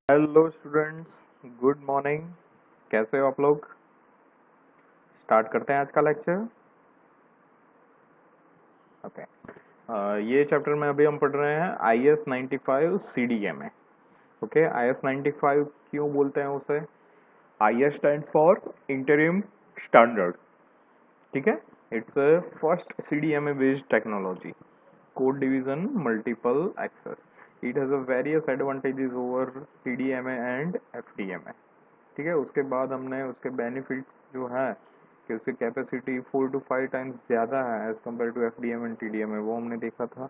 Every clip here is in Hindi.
Hello students, good morning. कैसे हो आप लोग? स्टार्ट करते हैं आज का लेक्चर। ओके। ये चैप्टर में अभी हम पढ़ रहे हैं IS-95 CDMA। ओके, IS-95 क्यों बोलते हैं उसे? IS stands for interim standard. ठीक है, it's a first CDMA based technology, code division multiple access. It has a various advantages over TDMA and FDMA। ठीक है, उसके बाद हमने उसके बेनिफिट्स जो है कि उसकी कैपेसिटी 4 to 5 टाइम्स ज़्यादा है as compare to FDM and TDM है, वो हमने देखा था।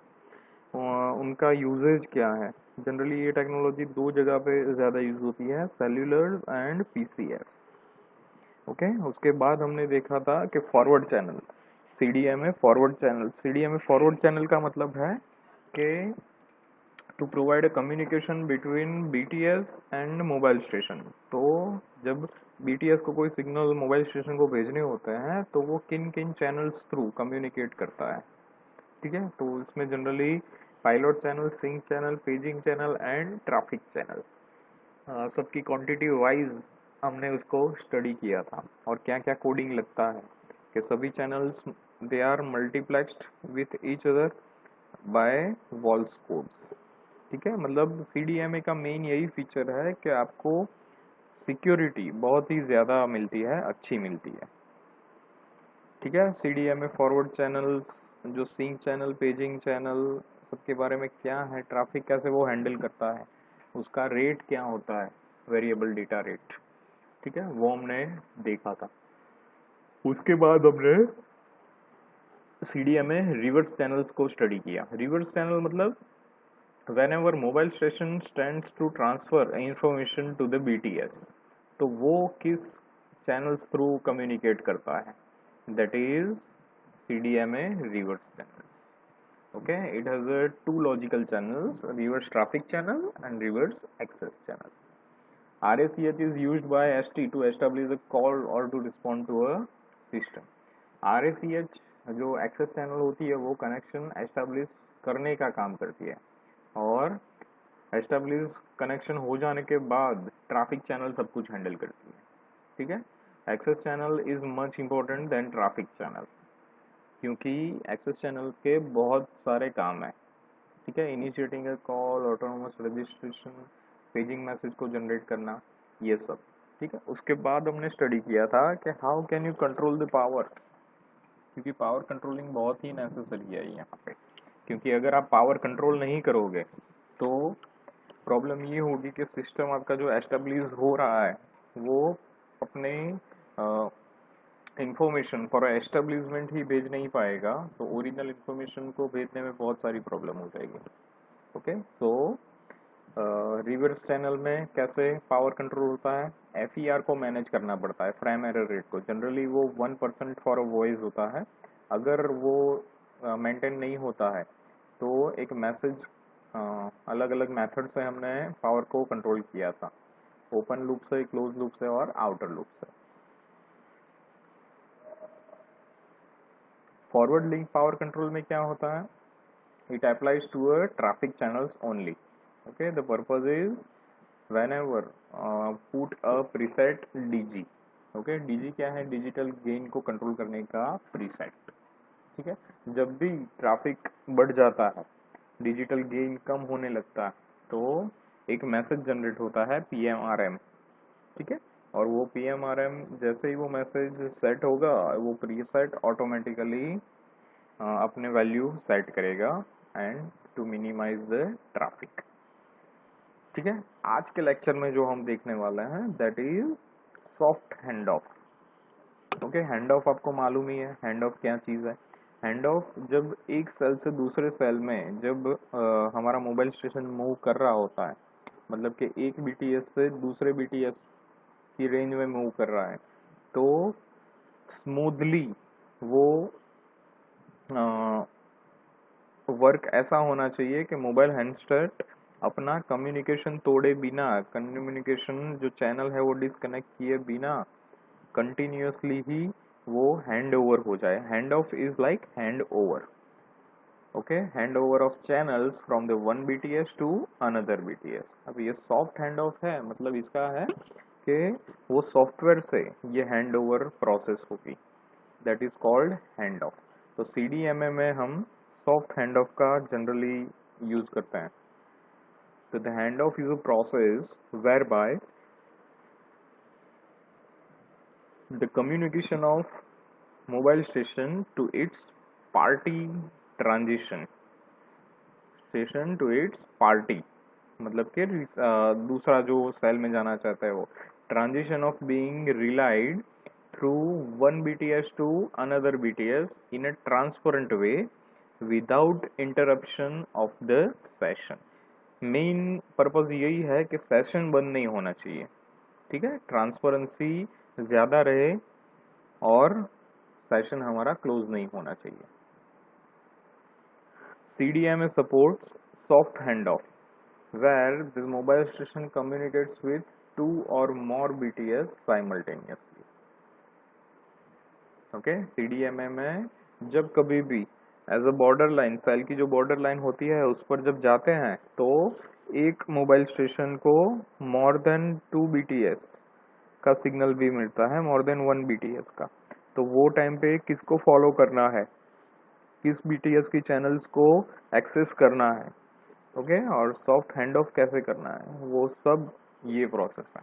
उनका यूजेज क्या है? जनरली ये टेक्नोलॉजी दो जगह पे ज़्यादा यूज होती है, सेल्यूलर एंड PCS। ओके, उसके बाद हमने देखा था कि forward channel, CDMA forward channel. CDMA forward channel का मतलब है कि to provide a communication between BTS and mobile station. तो जब BTS को कोई सिग्नल मोबाइल स्टेशन को भेजने होते हैं तो वो किन किन चैनल्स थ्रू कम्युनिकेट करता है। ठीक है, तो इसमें generally pilot channel, sync channel, paging channel and traffic channel, सबकी क्वांटिटी वाइज हमने उसको स्टडी किया था। और क्या क्या कोडिंग लगता है कि सभी channels they are multiplexed with each other by Walsh codes. ठीक है, मतलब CDMA का मेन यही फीचर है कि आपको सिक्योरिटी बहुत ही ज़्यादा मिलती है, अच्छी मिलती है। ठीक है, CDMA फॉरवर्ड चैनल्स, जो सिंक चैनल, पेजिंग चैनल, सबके बारे में क्या है, ट्रैफिक कैसे वो हैंडल करता है, उसका रेट क्या होता है, वेरिएबल डेटा रेट। ठीक है, वो हमने देखा था। उसके बाद हमने CDMA रिवर्स चैनल्स को स्टडी किया। रिवर्स चैनल मतलब whenever mobile station stands to transfer information to the BTS, तो वो किस चैनल्स थ्रू कम्युनिकेट करता है? That is CDMA reverse channels. Okay, it has two logical channels, reverse traffic channel and reverse access channel. RACH is used by ST to establish a call or to respond to a system. RACH जो एक्सेस चैनल होती है वो कनेक्शन एस्टेब्लिश करने का काम करती है, और एस्टेब्लिश कनेक्शन हो जाने के बाद ट्रैफिक चैनल सब कुछ हैंडल करती है। ठीक है, access channel is much important than traffic channel, क्योंकि एक्सेस चैनल के बहुत सारे काम है। ठीक है, initiating a call, autonomous registration, paging message को जनरेट करना, ये सब। ठीक है, उसके बाद हमने स्टडी किया था कि how can you control the power, क्योंकि पावर कंट्रोलिंग बहुत ही नेसेसरी है यहाँ पे। क्योंकि अगर आप पावर कंट्रोल नहीं करोगे तो प्रॉब्लम ये होगी कि सिस्टम आपका जो एस्टेब्लिश हो रहा है वो अपने इंफॉर्मेशन फॉर एस्टेब्लिशमेंट ही भेज नहीं पाएगा, तो ओरिजिनल इंफॉर्मेशन को भेजने में बहुत सारी प्रॉब्लम हो जाएगी। ओके, सो रिवर्स चैनल में कैसे पावर कंट्रोल होता है? FER को मैनेज करना पड़ता है, फ्रेम एरर रेट को। जनरली वो 1% फॉर अ वॉइस होता है। अगर वो मेंटेन नहीं होता है तो एक मैसेज, अलग अलग मेथड से हमने पावर को कंट्रोल किया था, ओपन लूप से, क्लोज लूप से और आउटर लूप से। फॉरवर्ड लिंक पावर कंट्रोल में क्या होता है? It applies to a traffic channels only. Okay, the purpose is whenever put a preset DG। Okay, DG क्या है? डिजिटल गेन को कंट्रोल करने का प्रीसेट। ठीक है, जब भी ट्रैफिक बढ़ जाता है, डिजिटल गेन कम होने लगता है, तो एक मैसेज जनरेट होता है PMRM। ठीक है, और वो PMRM जैसे ही वो मैसेज सेट होगा, वो प्रीसेट ऑटोमेटिकली अपने वैल्यू सेट करेगा and to minimize the traffic. ठीक है, आज के लेक्चर में जो हम देखने वाले हैं that is soft hand of. Okay, hand of आपको मालूम ही है, हैंड ऑफ क्या चीज़ है। हैंड ऑफ जब एक सेल से दूसरे सेल में जब हमारा मोबाइल स्टेशन मूव कर रहा होता है, मतलब कि एक BTS से दूसरे BTS की रेंज में मूव कर रहा है, तो स्मूथली वो वर्क ऐसा होना चाहिए कि मोबाइल हैंडसेट अपना कम्युनिकेशन तोड़े बिना, कम्युनिकेशन जो चैनल है वो डिसकनेक्ट किए बिना कंटिन्यूसली ही वो हैंड ओवर हो जाए। Hand off is like hand over. Okay, hand over of channels from the one BTS to another BTS. अब ये सॉफ्ट हैंड ऑफ है, मतलब इसका है कि वो सॉफ्टवेयर से ये हैंड ओवर प्रोसेस होगी, that is called hand off. तो सीडीएमए में हम सॉफ्ट हैंड ऑफ का जनरली यूज करते हैं। तो the hand off is a process where by the communication of mobile station to its party transition, station to its party, मतलब कि दूसरा जो सेल में जाना चाहता है वो, transition of being relayed through one BTS to another BTS in a transparent way without interruption of the session. Main purpose यही है कि सेशन बंद नहीं होना चाहिए, ठीक है, ट्रांसपेरेंसी ज्यादा रहे और सेशन हमारा क्लोज नहीं होना चाहिए। CDMA supports soft handoff, where the mobile station communicates with two or more BTS simultaneously. Okay, CDMA में जब कभी भी as a border line, cell की जो बॉर्डर लाइन होती है उस पर जब जाते हैं तो एक मोबाइल स्टेशन को मोर देन 2 BTS का सिग्नल भी मिलता है, मोर देन 1 BTS का। तो वो टाइम पे किसको फॉलो करना है, किस बीटीएस की चैनल्स को एक्सेस करना है, ओके, और सॉफ्ट हैंड ऑफ कैसे करना है, वो सब ये प्रोसेस है।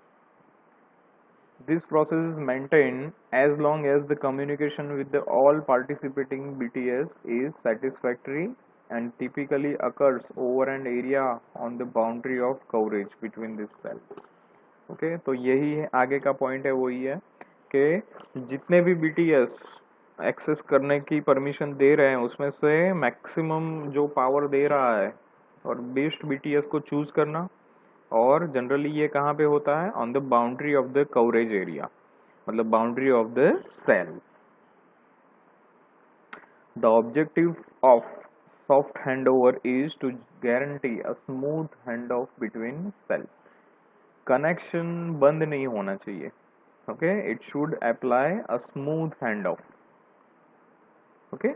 This process is maintain as long as the communication with the all participating BTS is satisfactory and typically occurs over an area on the boundary of coverage between this cell. Okay, तो यही है आगे का पॉइंट है, वही है कि जितने भी बीटीएस एक्सेस करने की परमिशन दे रहे हैं उसमें से मैक्सिमम जो पावर दे रहा है और बेस्ट बीटीएस को चूज करना, और जनरली ये कहाँ पे होता है, on the boundary of the coverage area, मतलब boundary of the cells. The objective of soft handover is to guarantee a smooth hand off between cells. Connection बंद नहीं होना चाहिए, okay, it should apply a smooth hand off. Okay,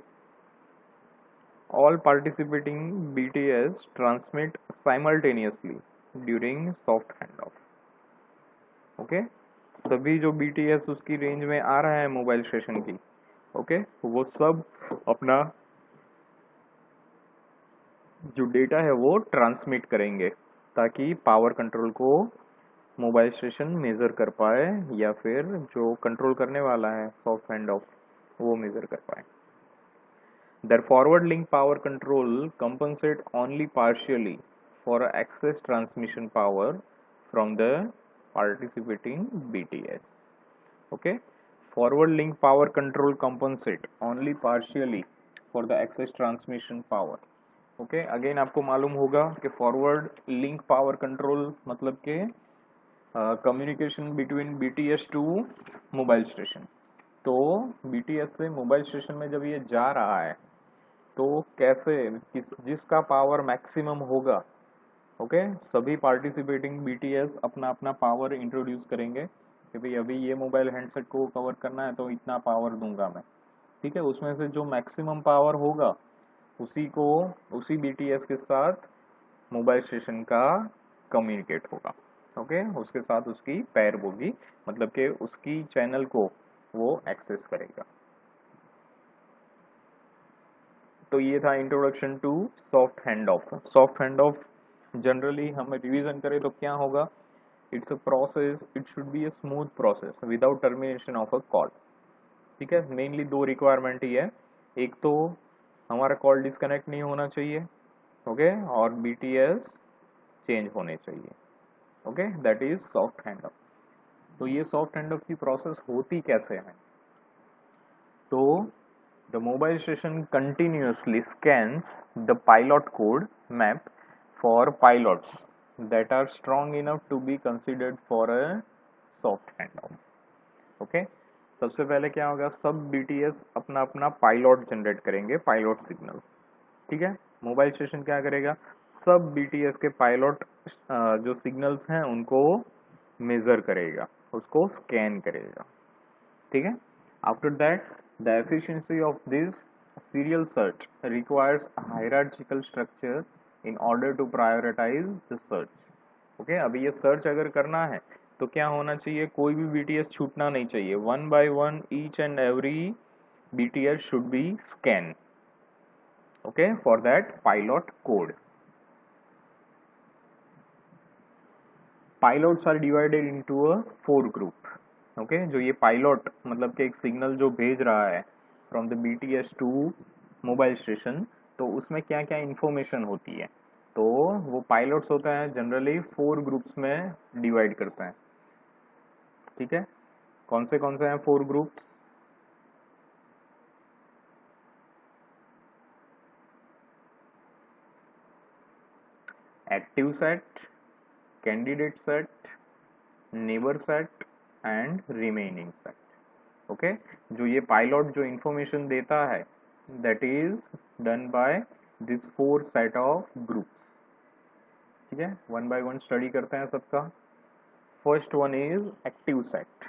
all participating BTS transmit simultaneously during soft handoff. Okay, सभी जो BTS उसकी रेंज में आ रहा है मोबाइल स्टेशन की, ओके, वो सब अपना जो डेटा है वो ट्रांसमिट करेंगे ताकि पावर कंट्रोल को मोबाइल स्टेशन मेजर कर पाए या फिर जो कंट्रोल करने वाला है सॉफ्ट हैंड ऑफ वो मेजर कर पाए। Their forward link power control compensate only partially for excess transmission power from the participating BTS. Okay, forward link power control compensate only partially for the excess transmission power. Okay, again आपको मालूम होगा कि forward link power control मतलब के communication between BTS to mobile station. तो BTS से मोबाइल स्टेशन में जब ये जा रहा है तो कैसे जिसका पावर मैक्सिमम होगा, ओके, सभी पार्टिसिपेटिंग बीटीएस अपना अपना पावर इंट्रोड्यूस करेंगे कि भाई अभी ये मोबाइल हैंडसेट को कवर करना है तो इतना पावर दूंगा मैं, ठीक है, उसमें से जो मैक्सिमम पावर होगा उसी को उसी बीटीएस के साथ मोबाइल स्टेशन का कम्युनिकेट होगा, ओके, उसके साथ उसकी पैर होगी, मतलब कि उसकी चैनल को वो एक्सेस करेगा। तो ये था introduction to soft hand off. Soft hand off generally हम रिवीजन करें तो क्या होगा, it's a process, it should be a smooth process without termination of a call, ठीक है, मेनली दो रिक्वायरमेंट ही है, एक तो हमारा कॉल डिस्कनेक्ट नहीं होना चाहिए, ओके, और बीटीएस चेंज होने चाहिए, okay, that is soft hand off. तो ये सॉफ्ट हैंड ऑफ की प्रोसेस होती कैसे है, तो the mobile station continuously scans the pilot code map for pilots that are strong enough to be considered for a soft handoff. Okay? सबसे पहले क्या होगा, सब BTS अपना अपना पायलट जनरेट करेंगे, पायलट सिग्नल, ठीक है, मोबाइल स्टेशन क्या करेगा, सब BTS के पायलट जो सिग्नल्स हैं उनको मेजर करेगा, उसको स्कैन करेगा, ठीक है। After that the efficiency of this serial search requires a hierarchical structure in order to prioritize the search. Okay अभी ये सर्च अगर करना है तो क्या होना चाहिए, कोई भी बीटीएस छूटना नहीं चाहिए. One by one each and every BTS should be scan. Okay for that pilot code. Pilots are divided into a 4 group. Okay जो ये पायलट मतलब कि एक सिग्नल जो भेज रहा है from the BTS to mobile station, तो उसमें क्या क्या इंफॉर्मेशन होती है, तो वो पायलट्स होते हैं जनरली 4 ग्रुप्स में डिवाइड करते हैं. ठीक है, कौन से हैं 4 groups? Active set, candidate set, neighbour set and remaining set. Okay जो ये पायलट जो इंफॉर्मेशन देता है that is done by this 4 set of groups. ठीक है, वन बाय वन स्टडी करते हैं सबका. First one is active set.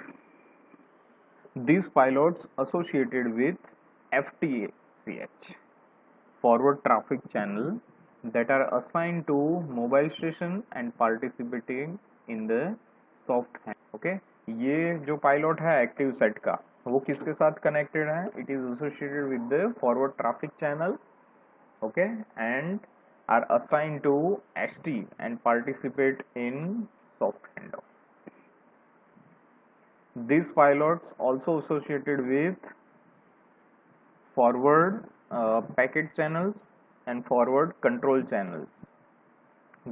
These pilots associated with FTCH, forward traffic channel, that are assigned to mobile station and participating in the soft hand. Okay, ये जो पायलट है एक्टिव सेट का वो किसके साथ कनेक्टेड है? It is associated with the forward traffic channel. Okay and are assigned to ST and participate in soft hand off. These pilots also associated with forward packet channels and forward control channels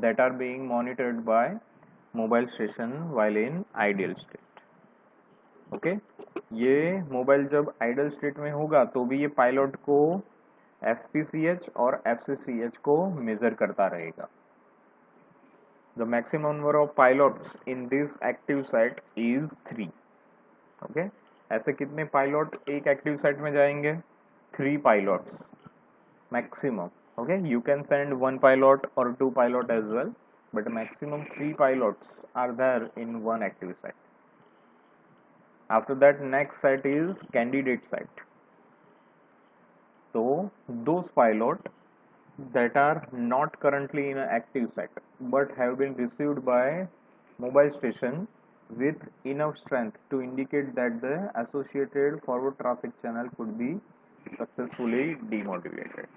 that are being monitored by mobile station while in ideal state. Okay, ये मोबाइल जब आइडल स्टेट में होगा तो भी ये पायलट को FPCH और FCCH को मेजर करता रहेगा. The maximum number of pilots in this active set is 3. Okay ऐसे कितने पायलट एक एक्टिव सेट में जाएंगे? 3 pilots maximum. Okay you can send 1 pilot और 2 pilot as well, but maximum 3 pilots are there in one active set. After that next set is candidate set. तो those pilot that are not currently in an active set but have been received by mobile station with enough strength to indicate that the associated forward traffic channel could be successfully demodulated.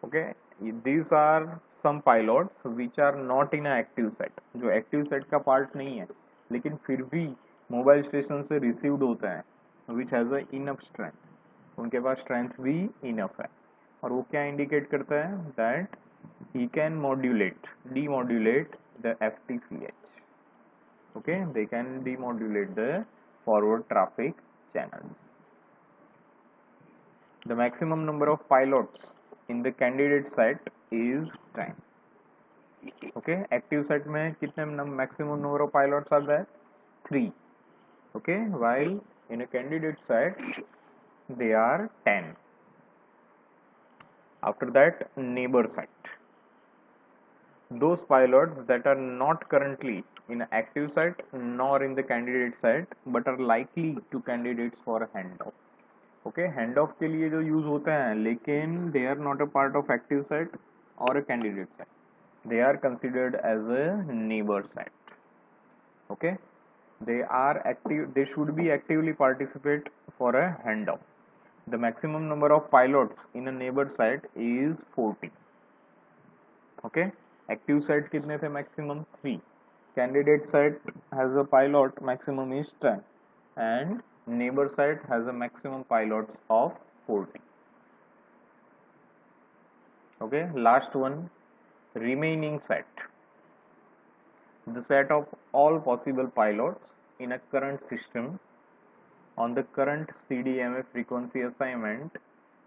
Okay, these are some pilots which are not in an active set, जो active set का part नहीं है लेकिन फिर भी मोबाइल स्टेशन से रिसीव्ड होते हैं, which has a enough strength, उनके पास strength भी enough है. और वो क्या इंडिकेट करता है? That he can modulate demodulate the FTCH. okay they can demodulate the forward traffic channels. The maximum number of pilots in the candidate set is 10. okay active set में कितने maximum number of pilots are there? 3. okay while in a candidate set they are 10. After that, neighbor set. Those pilots that are not currently in active set nor in the candidate set but are likely to candidates for handoff. Okay, handoff के लिए जो use होते हैं लेकिन they are not a part of active set or a candidate set. They are considered as a neighbor set. Okay, they are active. They should be actively participate for a handoff. The maximum number of pilots in a neighbor set is 40. okay active set कितने थे? maximum 3. candidate set has a pilot maximum is 10 and neighbor set has a maximum pilots of 40. okay last one, remaining set. The set of all possible pilots in a current system on the current CDMA frequency assignment,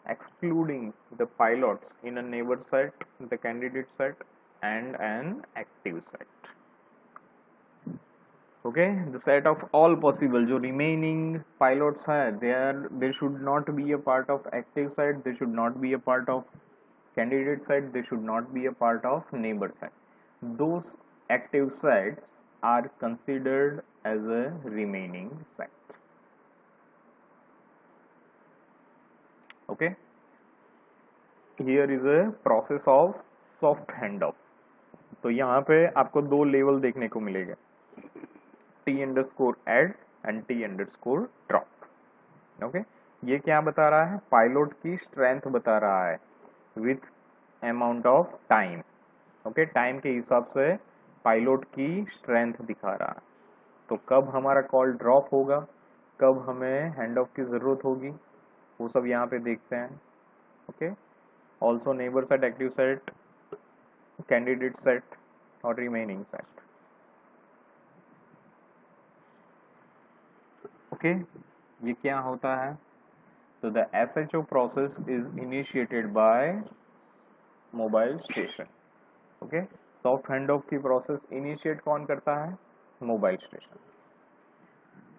excluding the pilots in a neighbor set, the candidate set, and an active set. Okay, the set of all possible जो remaining pilots है, they should not be a part of active set, they should not be a part of candidate set, they should not be a part of neighbor set. Those active sets are considered as a remaining set. okay here is a process of soft hand off. तो यहाँ पे आपको दो लेवल देखने को मिलेगा, T underscore add and T underscore drop. Okay, ये क्या बता रहा है, पायलट की स्ट्रेंथ बता रहा है with amount of time. Okay, time के हिसाब से पायलट की स्ट्रेंथ दिखा रहा है। तो कब हमारा कॉल ड्रॉप होगा, कब हमें हैंड ऑफ की जरूरत होगी, वो सब यहाँ पे देखते हैं। Okay, also neighbour set, active set, candidate set और रिमेनिंग सेट। ओके, ये क्या होता है, तो the SHO process is initiated by mobile station. Okay, soft hand of की प्रोसेस इनिशिएट कौन करता है, mobile station.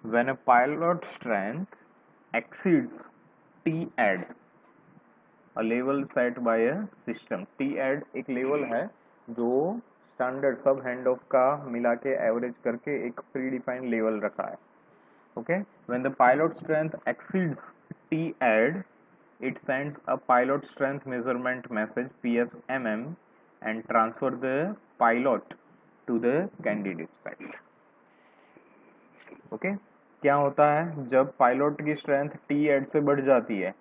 When a pilot strength exceeds T-add, a level set by a system। T-add एक लेवल है जो स्टैंडर्ड सब हैंड ऑफ का मिला के एवरेज करके एक प्री डिफाइंड लेवल रखा है। Okay, when the pilot strength exceeds T-add, it sends a pilot strength measurement message PSMM and transfer the pilot to the candidate site। Okay, क्या होता है, जब पायलट की स्ट्रेंथ T-add से बढ़ जाती है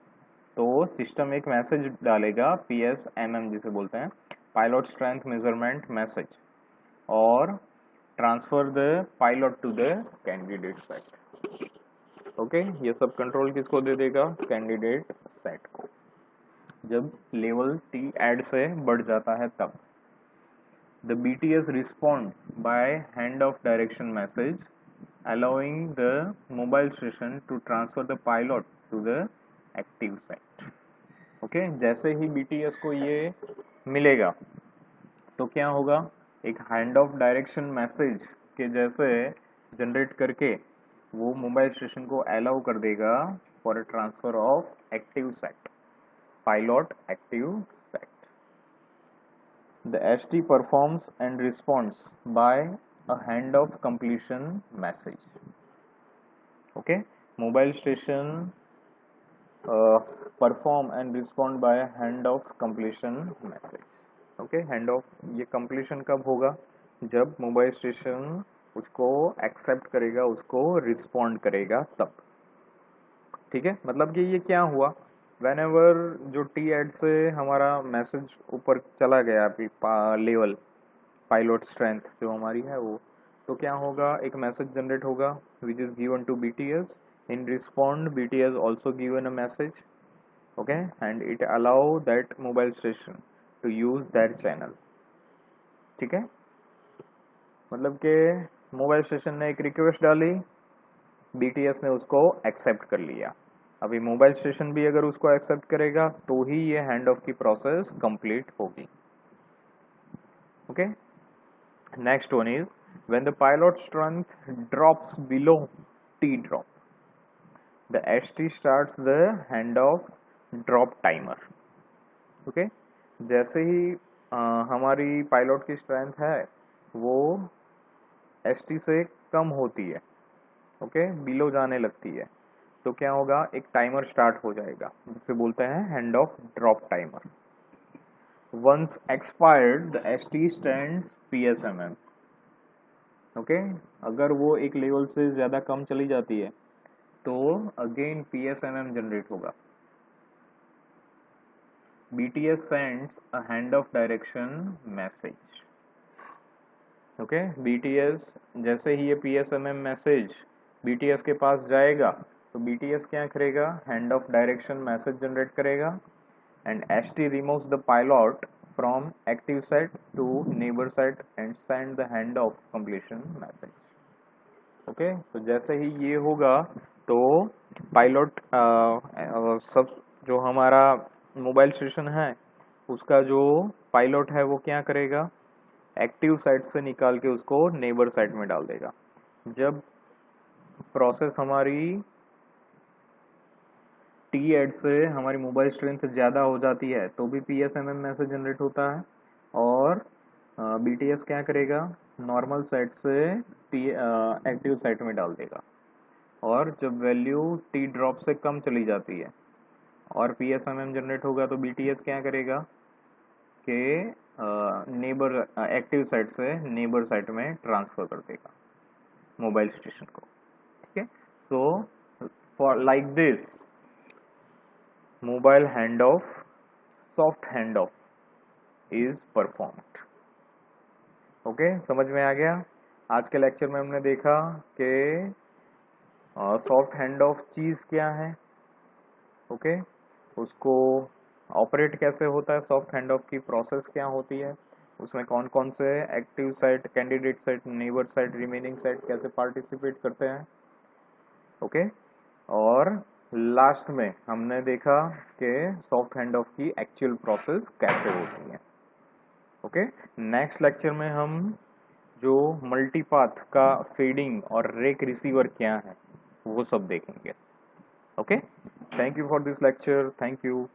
तो सिस्टम एक मैसेज डालेगा PSMM जिसे बोलते हैं, पायलट स्ट्रेंथ मेजरमेंट मैसेज, और transfer the pilot to the candidate set. Okay, ये सब कंट्रोल किसको दे देगा, कैंडिडेट सेट को, जब लेवल T-add से बढ़ जाता है तब। The BTS respond by hand off direction message allowing the mobile station to transfer the pilot to the active site। Okay, जैसे ही BTS को ये मिलेगा तो क्या होगा, एक हैंड ऑफ डायरेक्शन मैसेज के जैसे जनरेट करके वो मोबाइल स्टेशन को अलाउ कर देगा for a transfer of active set, pilot active set. The ST performs and responds by a hand of completion message। okay, mobile station perform and respond by a hand of completion message। okay, hand of ये completion कब होगा, जब मोबाइल स्टेशन उसको एक्सेप्ट करेगा, उसको रिस्पॉन्ड करेगा तब। ठीक है, मतलब कि ये क्या हुआ, whenever जो T-add से हमारा मैसेज ऊपर चला गया अभी लेवल पायलट स्ट्रेंथ जो हमारी है वो, तो क्या होगा, एक मैसेज जनरेट होगा which is given to BTS। In respond BTS also given a message, okay, and it allow that mobile station to use that channel. ठीक है, मतलब कि मोबाइल स्टेशन ने एक रिक्वेस्ट डाली, BTS ने उसको एक्सेप्ट कर लिया। अभी मोबाइल स्टेशन भी अगर उसको एक्सेप्ट करेगा तो ही ये हैंड ऑफ की प्रोसेस कंप्लीट होगी। Okay, next one is when the pilot strength drops below T drop, the ST starts the handoff drop timer। okay, जैसे ही हमारी पायलट की स्ट्रेंथ है वो ST से कम होती है, ओके, बिलो जाने लगती है, तो क्या होगा, एक टाइमर स्टार्ट हो जाएगा जिसे बोलते हैं hand of drop timer. once expired the ST stands PSMM। Okay, अगर वो एक लेवल से ज्यादा कम चली जाती है तो अगेन PSMM जनरेट होगा। BTS sends a hand off direction message. Okay, BTS जैसे ही ये PSMM मैसेज BTS के पास जाएगा तो BTS क्या करेगा, hand off direction message generate करेगा and ST removes the pilot from active set to neighbor set and send the hand of completion message। Okay, तो जैसे ही ये होगा तो पायलट सब जो हमारा मोबाइल स्टेशन है उसका जो पायलट है वो क्या करेगा, एक्टिव साइट से निकाल के उसको नेबर साइट में डाल देगा। जब प्रोसेस हमारी T-add से हमारी मोबाइल स्ट्रेंथ ज़्यादा हो जाती है तो भी PSMM मैसेज जनरेट होता है, और BTS क्या करेगा, नॉर्मल साइट से एक्टिव साइट में डाल देगा, और जब वैल्यू T ड्रॉप से कम चली जाती है और PSMM जनरेट होगा तो BTS क्या करेगा कि नेबर एक्टिव साइट से नेबर साइट में ट्रांसफ़र कर देगा मोबाइल स्टेशन को, ठीक है। So for like this mobile hand off, soft hand off is performed. Okay, समझ में आ गया। आज के लेक्चर में हमने देखा कि सॉफ्ट हैंड ऑफ चीज़ क्या है, ओके, उसको ऑपरेट कैसे होता है, सॉफ्ट हैंड ऑफ की प्रोसेस क्या होती है, उसमें कौन कौन से active site, candidate site, neighbour site, remaining site कैसे पार्टिसिपेट करते हैं, ओके। और लास्ट में हमने देखा कि सॉफ्ट हैंड ऑफ की एक्चुअल प्रोसेस कैसे होती है, ओके। नेक्स्ट लेक्चर में हम जो मल्टीपाथ का फेडिंग और रेक रिसीवर क्या है वो सब देखेंगे, okay. Thank you for this lecture, thank you.